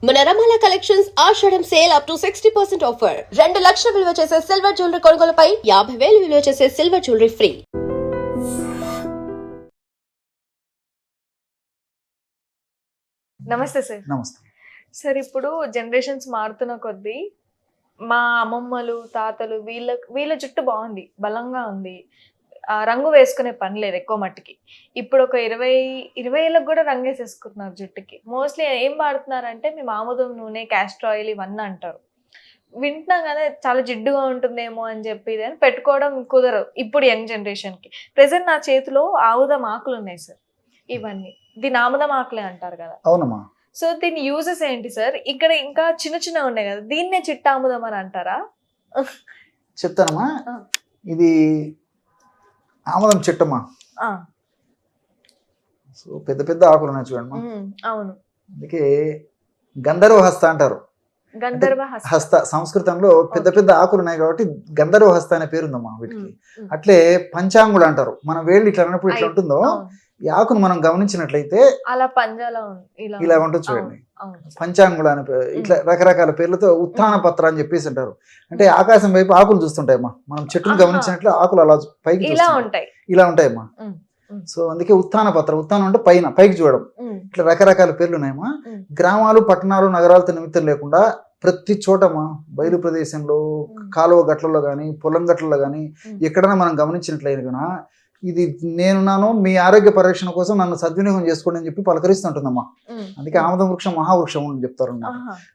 మన రమాల కలెక్షన్స్ ఆషాఢం sale up to 60% offer. 2 లక్షల విలువ చేసే సిల్వర్ జ్యువెలరీ కొనుగోలుపై 50,000 విలువ చేసే సిల్వర్ జ్యువెలరీ ఫ్రీ. నమస్తే సార్. నమస్తే సార్, ఇప్పుడు జనరేషన్స్ మారుతున్న కొద్దీ మా అమ్మమ్మలు తాతలు వీళ్ళ జుట్టు బాగుంది, బలంగా ఉంది, రంగు వేసుకునే పని లేదు ఎక్కువ మట్టికి. ఇప్పుడు ఒక 20 ఏళ్ళకి కూడా రంగు వేసేసుకుంటున్నారు జుట్టుకి. మోస్ట్లీ ఏం వాడుతున్నారంటే మేము ఆముదం నూనె, క్యాస్టర్ ఆయిల్ ఇవన్నీ అంటారు. వింటున్నాం కదా చాలా జిడ్డుగా ఉంటుందేమో అని చెప్పి అని పెట్టుకోవడం కుదరదు ఇప్పుడు యంగ్ జనరేషన్కి. ప్రెసెంట్ నా చేతిలో ఆముదం ఆకులు ఉన్నాయి సార్. ఇవన్నీ దీని ఆముదం ఆకులే అంటారు కదా. అవునమ్మా. సో దీని యూజెస్ ఏంటి సార్? ఇక్కడ ఇంకా చిన్న ఉన్నాయి కదా, దీన్నే చిట్టాముదం అని అంటారా? చెప్తానమ్మా. ఇది ఆముదం చెట్టమ్మా. సో పెద్ద పెద్ద ఆకులు ఉన్నాయి చూడమ్మా. అవును, అందుకే గంధర్వ హస్త అంటారు. గంధర్వ హస్త సంస్కృతంలో పెద్ద పెద్ద ఆకులు ఉన్నాయి కాబట్టి గంధర్వ హస్త అనే పేరు ఉందమ్మా వీటికి. అట్లే పంచాంగులు అంటారు. మన వేళ్ళు ఇట్లా అన్నప్పుడు ఇట్లా ఉంటుందో ఈ ఆకును మనం గమనించినట్లయితే అలా పంజాలో ఇలా ఉంటుంది చూడండి. పంచాంగులు అని ఇట్లా రకరకాల పేర్లతో ఉత్థాన పత్ర అని చెప్పేసి అంటారు. అంటే ఆకాశం వైపు ఆకులు చూస్తుంటాయమ్మా. మనం చెట్టును గమనించినట్లు ఆకులు అలా పైకి ఇలా ఉంటాయమ్మా. సో అందుకే ఉత్థాన పత్ర. ఉత్థానం అంటే పైకి చూడడం. ఇట్లా రకరకాల పేర్లు ఉన్నాయమ్మా. గ్రామాలు, పట్టణాలు, నగరాలతో నిమిత్తం లేకుండా ప్రతి చోటమ్మా, బయలు ప్రదేశంలో, కాలువ గట్లలో కానీ, పొలం గట్లలో కానీ ఎక్కడైనా మనం గమనించినట్లయినా కూడా ఇది నేనున్నాను, మీ ఆరోగ్య పరిరక్షణ కోసం నన్ను సద్వినియోగం చేసుకోండి అని చెప్పి పలకరిస్తుంటుందమ్మా. అందుకే ఆముదం వృక్షం మహావృక్షం అని చెప్తారు.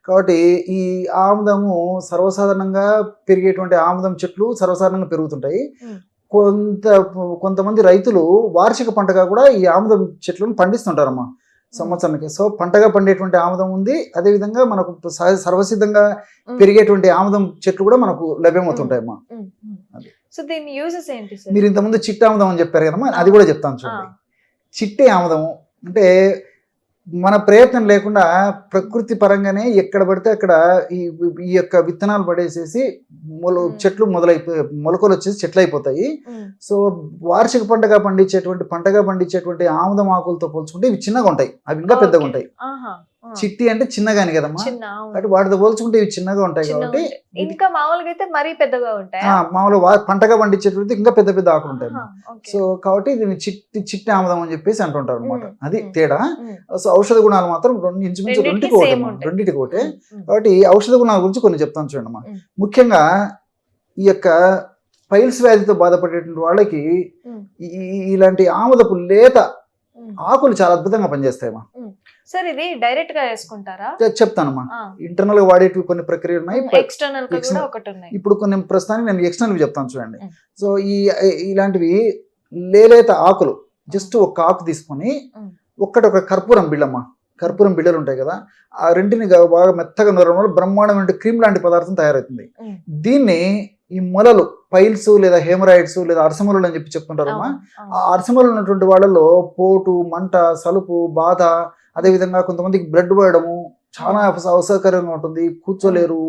కాబట్టి ఈ ఆముదము సర్వసాధారణంగా పెరిగేటువంటి ఆముదం చెట్లు సర్వసాధారణంగా పెరుగుతుంటాయి. కొంతమంది రైతులు వార్షిక పంటగా కూడా ఈ ఆముదం చెట్లను పండిస్తుంటారమ్మా సంవత్సరానికి. సో పంటగా పండేటువంటి ఆముదం ఉంది. అదేవిధంగా మనకు సర్వసిద్ధంగా పెరిగేటువంటి ఆముదం చెట్లు కూడా మనకు లభ్యమవుతుంటాయమ్మా. సో దీని యూజెస్ ఏంటి సార్? మీరు ఇంతకుముందు చిట్టి ఆముదం అని చెప్పారు కదమ్మా, అది కూడా చెప్తాను చూడండి. చిట్టి ఆముదము అంటే మన ప్రయత్నం లేకుండా ప్రకృతి పరంగానే ఎక్కడ పడితే అక్కడ ఈ యొక్క విత్తనాలు పడేసేసి చెట్లు మొలకలు వచ్చేసి చెట్లు అయిపోతాయి. సో వార్షిక పంటగా పండించేటువంటి ఆముదం ఆకులతో పోల్చుకుంటే ఇవి చిన్నగా ఉంటాయి, అవి ఇంకా పెద్దగా ఉంటాయి. చిట్టి అంటే చిన్నగాని కదమ్మా, కాబట్టి వాటితో పోల్చుకుంటే ఇవి చిన్నగా ఉంటాయి. కాబట్టి ఇంకా మామూలుగా అయితే మరీ పెద్దగా ఉంటాయి. మామూలుగా పంటగా పండించేటువంటి ఇంకా పెద్ద పెద్ద ఆకులు ఉంటాయి. సో కాబట్టి దీన్ని చిట్టి ఆముదం అని చెప్పేసి అంటుంటారు అనమాట. అది తేడా. సో ఔషధ గుణాలు మాత్రం ఇంచుమించు రెండింటికి ఒకటే. కాబట్టి ఔషధ గుణాల గురించి కొన్ని చెప్తాను చూడండి అమ్మా. ముఖ్యంగా ఈ యొక్క పైల్స్ వ్యాధితో బాధపడేటువంటి వాళ్ళకి ఇలాంటి ఆముదపు లేత ఆకులు చాలా అద్భుతంగా పనిచేస్తాయమ్మా. సార్ ఇది డైరెక్ట్ గా వేసుకుంటారా? చెప్తానమ్మా. ఇంటర్నల్ గా వాడేటివి కొన్ని ప్రక్రియలు ఉన్నాయి, ఎక్స్టర్నల్ కూడా ఒకటి ఉన్నాయి. ఇప్పుడు కొన్ని ప్రస్తుతానికి నేను ఎక్స్టర్నల్ చెప్తాను చూడండి. సో ఇలాంటివి లేలేత ఆకులు జస్ట్ ఒక ఆకు తీసుకొని ఒక కర్పూరం బిళ్ళమ్మా, కర్పూరం బిళ్ళలు ఉంటాయి కదా, ఆ రెంటిని బాగా మెత్తగా నూరడం వల్ల బ్రహ్మాండమైన క్రీమ్ లాంటి పదార్థం తయారవుతుంది. దీన్ని ఈ మొలలు, పైల్స్ లేదా హెమరాయిడ్స్ లేదా అర్సమలు అని చెప్పి చెప్తుంటారమ్మా. ఆ అర్సమలు ఉన్నటువంటి వాళ్ళలో పోటు, మంట, సలుపు, బాధ, అదేవిధంగా కొంతమందికి బ్లడ్ పోయడము చాలా అసౌకర్యంగా ఉంటుంది. కూర్చోలేరు,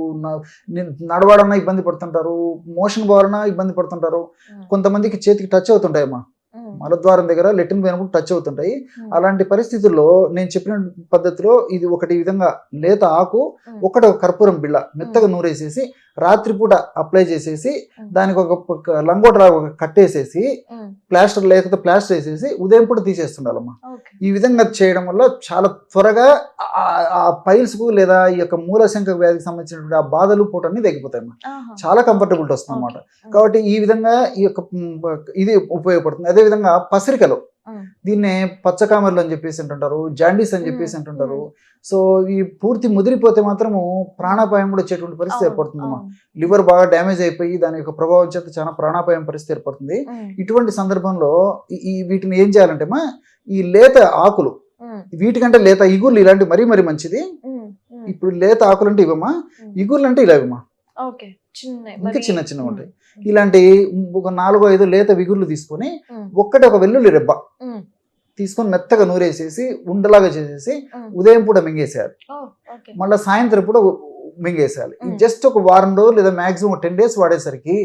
నడవాలన్నా ఇబ్బంది పడుతుంటారు, మోషన్ పోవాలన్నా ఇబ్బంది పడుతుంటారు. కొంతమందికి చేతికి టచ్ అవుతుంటాయమ్మా, మలద్వారం దగ్గర లెట్రిన్ పోయినప్పుడు టచ్ అవుతుంటాయి. అలాంటి పరిస్థితుల్లో నేను చెప్పిన పద్ధతిలో ఇది ఒకటి విధంగా లేత ఆకు ఒక కర్పూరం బిళ్ళ మెత్తగా నూరేసేసి రాత్రిపూట అప్లై చేసేసి దానికి ఒక లంగోట కట్టేసేసి ప్లాస్టర్ వేసేసి ఉదయం పూట తీసేస్తుండాలమ్మా. ఈ విధంగా చేయడం వల్ల చాలా త్వరగా ఆ పైల్స్ కు లేదా ఈ యొక్క మూలశంక వ్యాధికి సంబంధించినటువంటి ఆ బాధలు పూటన్ని తగ్గిపోతాయమ్మా. చాలా కంఫర్టబుల్ వస్తుంది అన్నమాట. కాబట్టి ఈ విధంగా ఈ యొక్క ఇది ఉపయోగపడుతుంది. అదేవిధంగా పసిరికలు, దీన్నే పచ్చకామర్లు అని చెప్పేసి అంటుంటారు, జాండీస్ అని చెప్పేసి అంటుంటారు. సో ఈ పూర్తి ముదిరిపోతే మాత్రము ప్రాణాపాయం కూడా వచ్చేటువంటి పరిస్థితి ఏర్పడుతుందమ్మా. లివర్ బాగా డ్యామేజ్ అయిపోయి దాని యొక్క ప్రభావం చేత చాలా ప్రాణాపాయం పరిస్థితి ఏర్పడుతుంది. ఇటువంటి సందర్భంలో వీటిని ఏం చేయాలంటే అమ్మా, ఈ లేత ఆకులు, వీటికంటే లేత ఇగుర్లు ఇలాంటివి మరీ మంచిది. ఇప్పుడు లేత ఆకులు అంటే ఇవమ్మా, ఇగుర్లు అంటే ఇలా ఇవమ్మా, ఇంకా చిన్న ఉంటాయి. ఇలాంటి ఒక 4-5 లేత విగుర్లు తీసుకొని ఒక వెల్లుల్లి రెబ్బ తీసుకొని మెత్తగా నూరేసేసి ఉండలాగా చేసేసి ఉదయం పూట మింగేసేయాలి. మళ్ళీ సాయంత్రం పూట మింగేసేయాలి. జస్ట్ ఒక వారం రోజులు లేదా మాక్సిమం 10 days వాడేసరికి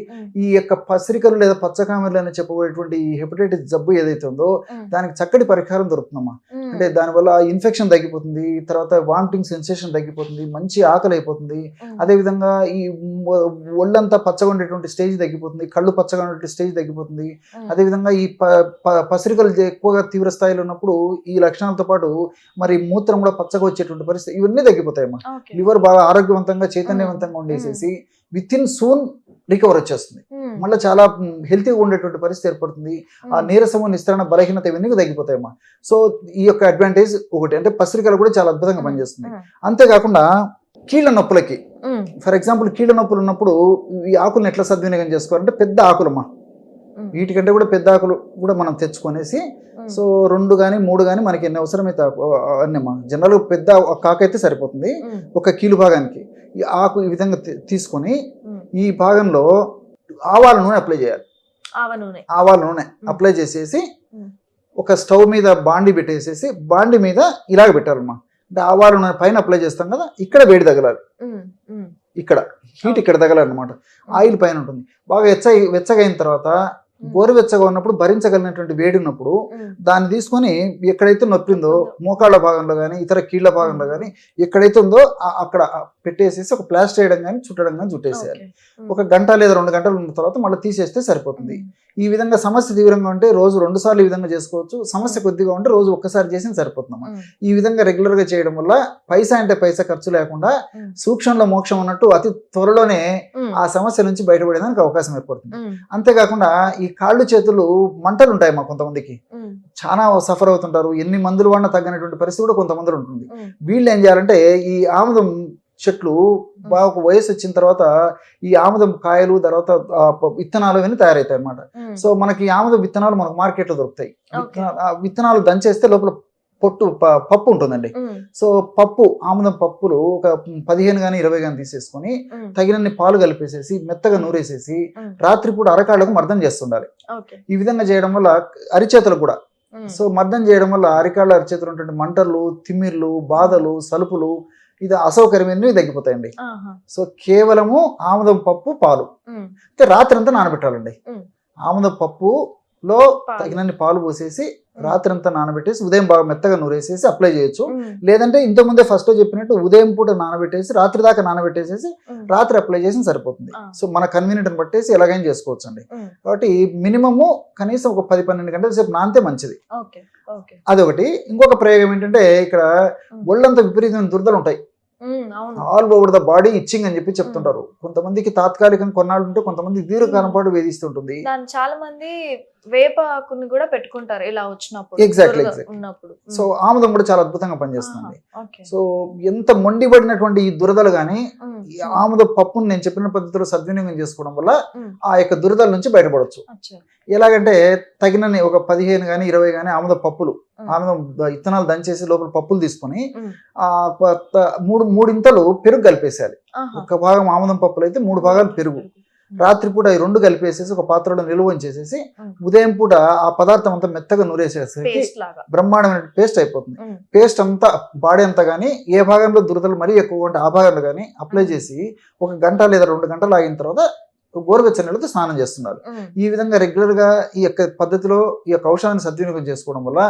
ఈ యొక్క పసిరికలు లేదా పచ్చకామెర్లు అని చెప్పబడేటువంటి ఈ హెపటైటిస్ జబ్బు ఏదైతే ఉందో దానికి చక్కటి పరిహారం దొరుకుతుందమ్మా. అంటే దానివల్ల ఇన్ఫెక్షన్ తగ్గిపోతుంది, తర్వాత వామిటింగ్ సెన్సేషన్ తగ్గిపోతుంది, మంచి ఆకలి అయిపోతుంది. అదేవిధంగా ఈ ఒళ్ళంతా పచ్చగా ఉండేటువంటి స్టేజ్ తగ్గిపోతుంది, కళ్ళు పచ్చగా ఉండేటువంటి స్టేజ్ తగ్గిపోతుంది. అదేవిధంగా ఈ పసిరికలు ఎక్కువగా తీవ్ర స్థాయిలో ఉన్నప్పుడు ఈ లక్షణాలతో పాటు మరి మూత్రం కూడా పచ్చగా వచ్చేటువంటి పరిస్థితి ఇవన్నీ తగ్గిపోతాయమ్మా. లివర్ బాగా ఆరోగ్యవంతంగా చైతన్యవంతంగా ఉండేసేసి విత్ ఇన్ సూన్ రికవర్ వచ్చేస్తుంది. మళ్ళీ చాలా హెల్తీగా ఉండేటువంటి పరిస్థితి ఏర్పడుతుంది. ఆ నీరసము, నిస్తరణ, బలహీనత ఇవన్నీ తగ్గిపోతాయమ్మా. సో ఈ యొక్క అడ్వాంటేజ్ ఒకటి, అంటే పసిరికలు కూడా చాలా అద్భుతంగా పనిచేస్తుంది. అంతేకాకుండా కీళ్ళ నొప్పులకి, ఫర్ ఎగ్జాంపుల్ కీళ్ళ నొప్పులు ఉన్నప్పుడు ఈ ఆకులను ఎట్లా సద్వినియోగం చేసుకోవాలంటే పెద్ద ఆకులమ్మా, వీటికంటే కూడా పెద్ద ఆకులు కూడా మనం తెచ్చుకొనేసి సో 2 కానీ 3 కానీ మనకి ఎన్ని అవసరమైతే అన్నమ్మా. జనరల్గా పెద్ద కాకు అయితే సరిపోతుంది 1 కీలు భాగానికి. ఈ ఆకు ఈ విధంగా తీసుకొని ఈ భాగంలో ఆవాల నూనె అప్లై చేయాలి. ఆవాల నూనె అప్లై చేసేసి ఒక స్టవ్ మీద బాండి పెట్టేసేసి బాండి మీద ఇలాగ పెట్టాలమ్మా. అంటే ఆవాల నూనె పైన అప్లై చేస్తాం కదా, ఇక్కడ వేడి తగలాలి, ఇక్కడ హీట్ ఇక్కడ తగలన్నమాట. ఆయిల్ పైన ఉంటుంది. బాగా వెచ్చగా అయిన తర్వాత గోరువెచ్చగా ఉన్నప్పుడు భరించగలిగినటువంటి వేడి ఉన్నప్పుడు దాన్ని తీసుకొని ఎక్కడైతే నొప్పిందో మోకాళ్ళ భాగంలో కానీ ఇతర కీళ్ళ భాగంలో కానీ ఎక్కడైతే ఉందో అక్కడ పెట్టేసేసి ఒక ప్లాస్టర్ వేయడం కానీ చుట్టడం కానీ చుట్టేసేయాలి. 1 గంట లేదా 2 గంటలు ఉన్న తర్వాత మళ్ళీ తీసేస్తే సరిపోతుంది. ఈ విధంగా సమస్య తీవ్రంగా ఉంటే రోజు 2 సార్లు ఈ విధంగా చేసుకోవచ్చు. సమస్య కొద్దిగా ఉంటే రోజు 1 సారి చేసి సరిపోతుందమ్మా. ఈ విధంగా రెగ్యులర్ గా చేయడం వల్ల పైసా అంటే పైసా ఖర్చు లేకుండా సూక్ష్మంలో మోక్షం ఉన్నట్టు అతి త్వరలోనే ఆ సమస్య నుంచి బయటపడేదానికి అవకాశం ఏర్పడుతుంది. అంతేకాకుండా ఈ కాళ్ళు చేతులు మంటలు ఉంటాయి మా కొంతమందికి, చాలా సఫర్ అవుతుంటారు. ఎన్ని మందులు వాడినా తగ్గినటువంటి పరిస్థితి కూడా కొంతమంది ఉంటుంది. వీళ్ళు ఏం చేయాలంటే ఈ ఆముదం చెట్లు బాగా ఒక వయసు వచ్చిన తర్వాత ఈ ఆముదం కాయలు తర్వాత విత్తనాలు అవన్నీ తయారవుతాయి అన్నమాట. సో మనకి ఆముదం విత్తనాలు మనకు మార్కెట్లో దొరుకుతాయి. విత్తనాలు దంచేస్తే లోపల పప్పు ఉంటుందండి. సో ఆముదం పప్పులు ఒక 15 కానీ 20 కానీ తీసేసుకొని తగినన్ని పాలు కలిపేసేసి మెత్తగా నూరేసేసి రాత్రిపూట అరకాళ్ళకు మర్దం చేస్తుండాలి. ఈ విధంగా చేయడం వల్ల అరిచేతులకు కూడా, సో మర్దం చేయడం వల్ల అరికాళ్ళ అరిచేతులు ఉన్నటువంటి మంటలు, తిమ్మిర్లు, బాధలు, సలుపులు ఇది అసౌకర్యమైనవి తగ్గిపోతాయండి. సో కేవలము ఆముదం పప్పు పాలు అయితే రాత్రి అంతా నానబెట్టాలండి. ఆముదం పప్పులో తగినన్ని పాలు పోసేసి రాత్రి అంతా నానబెట్టేసి ఉదయం బాగా మెత్తగా నూరేసేసి అప్లై చేయొచ్చు. లేదంటే ఇంతకుముందే ఫస్ట్ చెప్పినట్టు ఉదయం పూట నానబెట్టేసి రాత్రి దాకా నానబెట్టేసేసి రాత్రి అప్లై చేసి సరిపోతుంది. సో మన కన్వీనియంట్ బట్టేసి ఎలాగైనా చేసుకోవచ్చు అండి. కాబట్టి మినిమము కనీసం ఒక 10-12 గంటల సేపు నానితే మంచిది. అదొకటి. ఇంకొక ప్రయోగం ఏంటంటే ఇక్కడ ఒళ్ళంతా విపరీతమైన దురదలు ఉంటాయి, all over the body itching అని చెప్పి చెప్తుంటారు. కొంతమందికి తాత్కాలికంగా కొన్నాళ్ళు ఉంటే కొంతమంది దీర్ఘకాలం పాటు వేధిస్తుంటుంది. చాలా మంది వేప ఆకుని కూడా పెట్టుకుంటారు ఇలా వచ్చినప్పుడు. ఎగ్జాక్ట్లీ. సో ఆముదం కూడా చాలా అద్భుతంగా పనిచేస్తుంది. సో ఎంత మొండిపడినటువంటి ఈ దురదలు కానీ ఈ ఆముద పప్పును నేను చెప్పిన పద్ధతిలో సద్వినియోగం చేసుకోవడం వల్ల ఆ యొక్క దురదల నుంచి బయటపడవచ్చు. ఎలాగంటే తగినన్ని ఒక 15 కానీ 20 కానీ ఆముద విత్తనాలు దంచేసి లోపల పప్పులు తీసుకొని ఆ 3 ఇంతలు పెరుగు కలిపేసేయాలి. 1 భాగం ఆముదం పప్పులు అయితే 3 భాగాలు పెరుగు. రాత్రిపూట ఈ 2 కలిపేసేసి ఒక పాత్రలో నిల్వ ఉంచేసేసి ఉదయం పూట ఆ పదార్థం అంతా మెత్తగా నూరేసేసరికి బ్రహ్మాండమైన పేస్ట్ అయిపోతుంది. పేస్ట్ అంతా బాడీ అంతా కానీ ఏ భాగంలో దురదలు మరీ ఎక్కువ ఉంటే ఆ భాగంలో కానీ అప్లై చేసి 1 గంట లేదా 2 గంటలు ఆగిన తర్వాత గోరువెచ్చని నీళ్ళతో స్నానం చేస్తున్నారు. ఈ విధంగా రెగ్యులర్ గా ఈ యొక్క పద్ధతిలో ఈ యొక్క ఔషధాన్ని సద్వినియోగం చేసుకోవడం వల్ల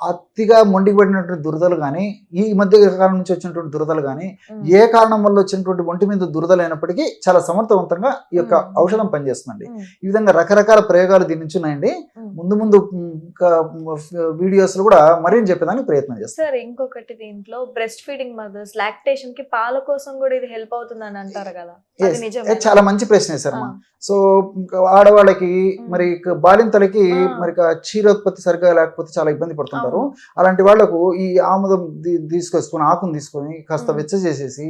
అతిగా మొండిపడినటువంటి దురదలు కానీ ఈ మధ్య కాలం నుంచి వచ్చినటువంటి దురదలు కానీ ఏ కారణం వల్ల వచ్చినటువంటి ఒంటి మీద దురదలు అయినప్పటికీ చాలా సమర్థవంతంగా ఈ యొక్క ఔషధం పనిచేస్తుందండి. ఈ విధంగా రకరకాల ప్రయోగాలు దీని నుంచి ఉన్నాయండి. ముందు వీడియోస్ లో కూడా మరింత చెప్పేదానికి ప్రయత్నం చేస్తాం. సార్ ఇంకొకటి, దీంట్లో బ్రెస్ట్ ఫీడింగ్ మదర్స్ లాక్టేషన్ కి పాల కోసం కూడా ఇది హెల్ప్ అవుతుందని అంటారు కదా, చాలా మంచి ప్రశ్న వేశారు. సో ఆడవాళ్ళకి మరి బాలింతలకి మరి క్షీరోత్పత్తి సరిగ్గా లేకపోతే చాలా ఇబ్బంది పడుతుంటారు. అలాంటి వాళ్లకు ఈ ఆముదం తీసుకొచ్చుకొని ఆకును తీసుకొని కాస్త వెచ్చ చేసేసి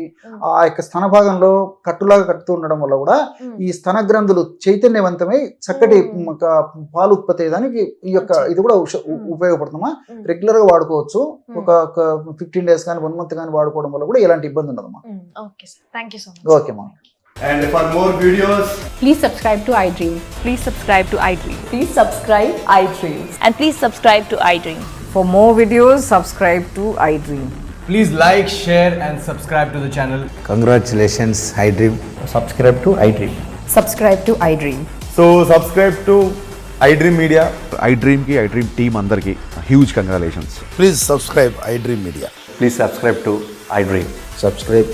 ఆ యొక్క స్తన భాగంలో కట్టులాగా కట్టుతూ ఉండడం వల్ల కూడా ఈ స్తన గ్రంథులు చైతన్యవంతమై చక్కటి పాలు ఉత్పత్తి అయ్యేదానికి ఈ యొక్క ఇది కూడా ఉపయోగపడుతుందా. రెగ్యులర్ గా వాడుకోవచ్చు. ఒక 15 days కానీ 1 month కానీ వాడుకోవడం వల్ల కూడా ఎలాంటి ఇబ్బంది ఉండదమ్మా. ఓకే మా. And for more videos, please subscribe to iDream. Please subscribe to iDream. Please subscribe iDream. And please subscribe to iDream. For more videos, subscribe to iDream. Please like, share, and subscribe to the channel. Congratulations, iDream. Subscribe to iDream. Subscribe to iDream. So subscribe to iDream Media. iDream ki iDream team అందరికి huge congratulations. Please subscribe iDream Media. Please subscribe to iDream. Subscribe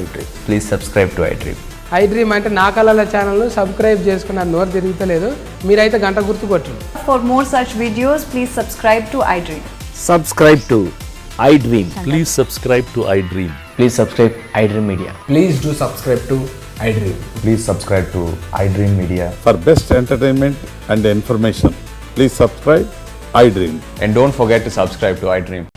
iDream. Please subscribe to iDream. iDream అంటే నా కళల ఛానల్ను subscribe చేసుకున్న నోరు తిరుగుతలేదు, మీరైతే గంట గుర్తు కొట్టండి. For more such videos, please subscribe to iDream. Subscribe to iDream. Please subscribe to iDream. Please subscribe iDream Media. Please do subscribe to iDream. Please subscribe to iDream Media. For best entertainment and information, please subscribe iDream. And don't forget to subscribe to iDream.